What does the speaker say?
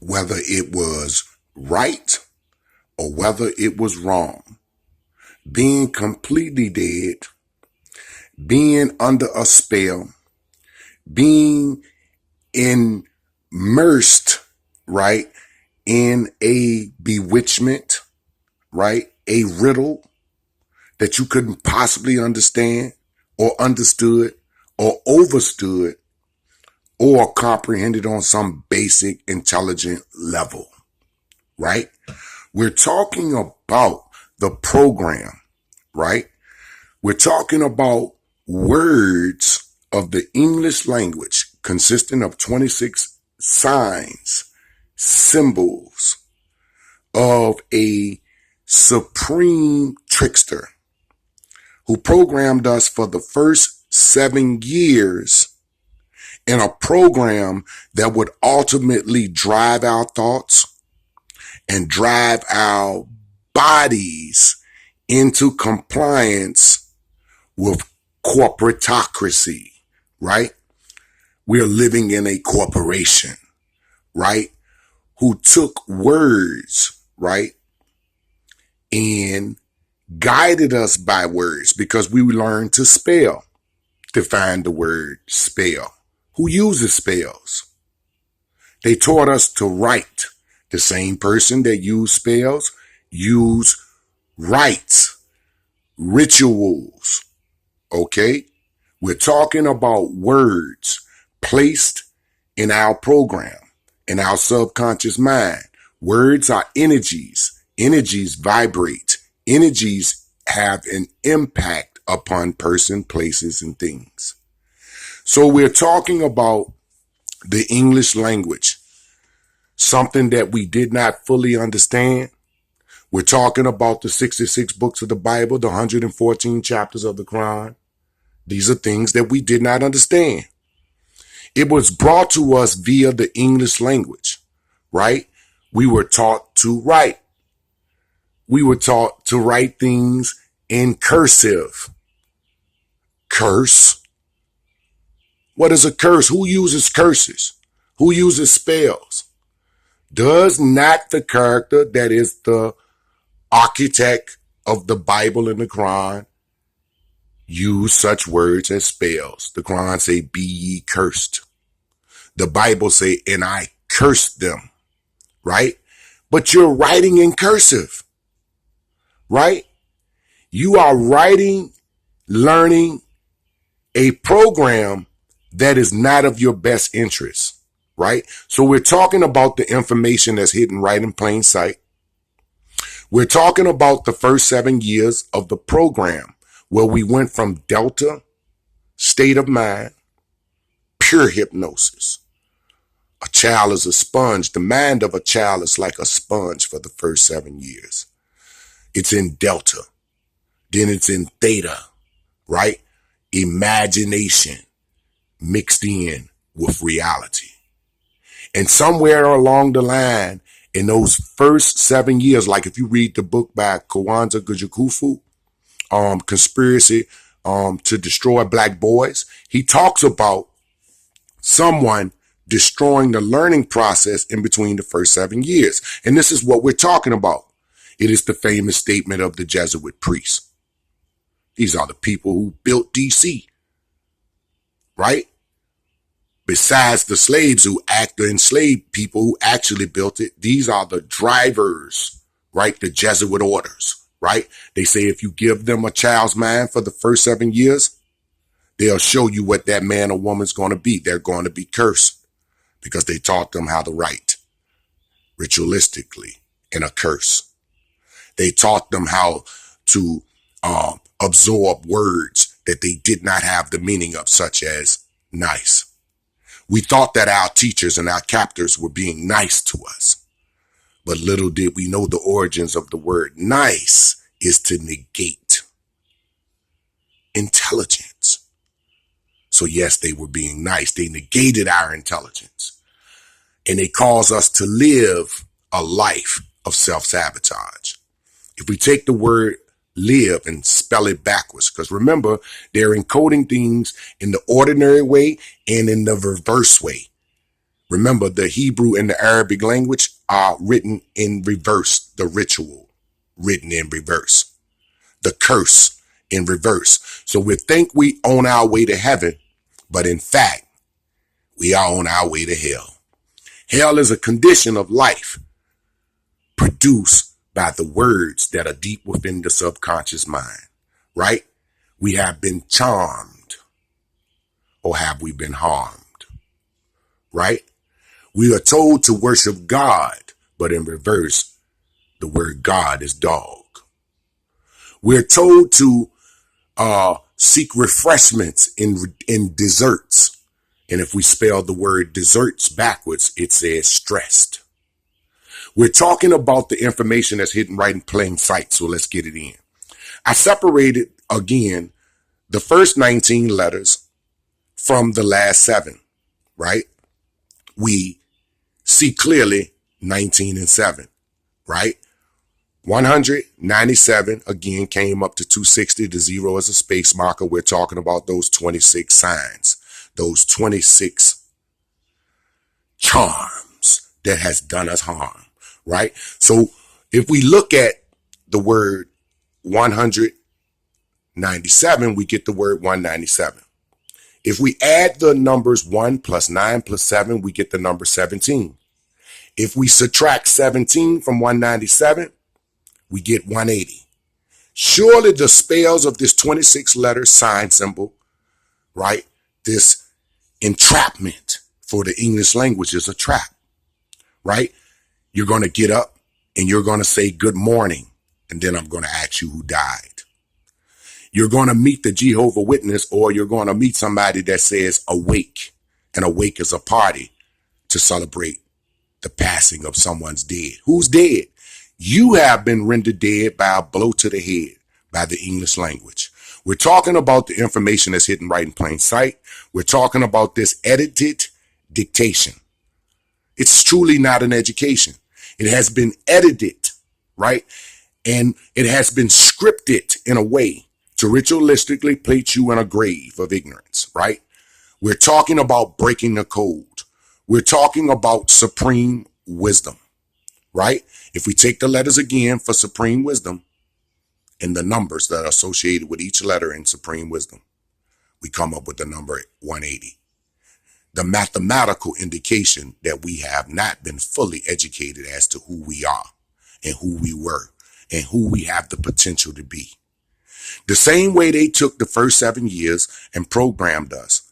whether it was right or whether it was wrong, being completely dead, being under a spell, being immersed, right, in a bewitchment, right, a riddle that you couldn't possibly understand or understood or overstood or comprehended on some basic intelligent level, right? We're talking about the program, right? We're talking about words of the English language consisting of 26 signs, symbols of a supreme trickster who programmed us for the first 7 years in a program that would ultimately drive our thoughts and drive our bodies into compliance with corporatocracy, right? We're living in a corporation, right? Who took words, right? And guided us by words because we learned to spell, to find the word spell. Who uses spells? They taught us to write. The same person that used spells use rites, rituals, okay? We're talking about words placed in our program, in our subconscious mind. Words are energies. Energies vibrate. Energies have an impact upon person, places, and things. So we're talking about the English language, something that we did not fully understand. We're talking about the 66 books of the Bible, the 114 chapters of the Quran. These are things that we did not understand. It was brought to us via the English language, right? We were taught to write. We were taught to write things in cursive. Curse. What is a curse? Who uses curses? Who uses spells? Does not the character that is the architect of the Bible and the Quran use such words as spells? The Quran say, be ye cursed. The Bible say, and I cursed them, right? But you're writing in cursive, right? You are writing, learning a program that is not of your best interest, right? So we're talking about the information that's hidden right in plain sight. We're talking about the first 7 years of the program where we went from delta, state of mind, pure hypnosis. A child is a sponge. The mind of a child is like a sponge for the first 7 years. It's in delta. Then it's in theta, right? Imagination mixed in with reality. And somewhere along the line, in those first 7 years, like if you read the book by Kwanzaa Gujakufu, Conspiracy to Destroy Black Boys, he talks about someone destroying the learning process in between the first 7 years. And this is what we're talking about. It is the famous statement of the Jesuit priests. These are the people who built DC, right? Besides the slaves who the enslaved people who actually built it, these are the drivers, right? The Jesuit orders, right? They say if you give them a child's mind for the first 7 years, they'll show you what that man or woman's going to be. They're going to be cursed because they taught them how to write ritualistically in a curse. They taught them how to absorb words that they did not have the meaning of, such as nice. We thought that our teachers and our captors were being nice to us. But little did we know the origins of the word nice is to negate intelligence. So yes, they were being nice. They negated our intelligence. And they caused us to live a life of self-sabotage. If we take the word live and spell it backwards, because remember, they're encoding things in the ordinary way and in the reverse way. Remember, the Hebrew and the Arabic language are written in reverse. The ritual written in reverse. The curse in reverse. So we think we on our way to heaven, but in fact, we are on our way to hell. Hell is a condition of life produced by the words that are deep within the subconscious mind, right? We have been charmed, or have we been harmed, right? We are told to worship God, but in reverse, the word God is dog. We're told to seek refreshments in desserts. And if we spell the word desserts backwards, it says stressed. We're talking about the information that's hidden right in plain sight, so let's get it in. I separated, again, the first 19 letters from the last 7, right? We see clearly 19 and 7, right? 197, again, came up to 260. The 0 is a space marker. We're talking about those 26 signs, those 26 charms that has done us harm, right? So if we look at the word 197, we get the word 197. If we add the numbers 1 plus 9 plus 7, we get the number 17. If we subtract 17 from 197, we get 180. Surely the spells of this 26 letter sign symbol, right? This entrapment for the English language is a trap, right? You're going to get up and you're going to say good morning. And then I'm going to ask you who died. You're going to meet the Jehovah Witness, or you're going to meet somebody that says awake. And awake is a party to celebrate the passing of someone's dead. Who's dead? You have been rendered dead by a blow to the head by the English language. We're talking about the information that's hidden right in plain sight. We're talking about this edited dictation. It's truly not an education. It has been edited, right? And it has been scripted in a way to ritualistically place you in a grave of ignorance, right? We're talking about breaking the code. We're talking about supreme wisdom, right? If we take the letters again for supreme wisdom and the numbers that are associated with each letter in supreme wisdom, we come up with the number 180. The mathematical indication that we have not been fully educated as to who we are and who we were and who we have the potential to be. The same way they took the first 7 years and programmed us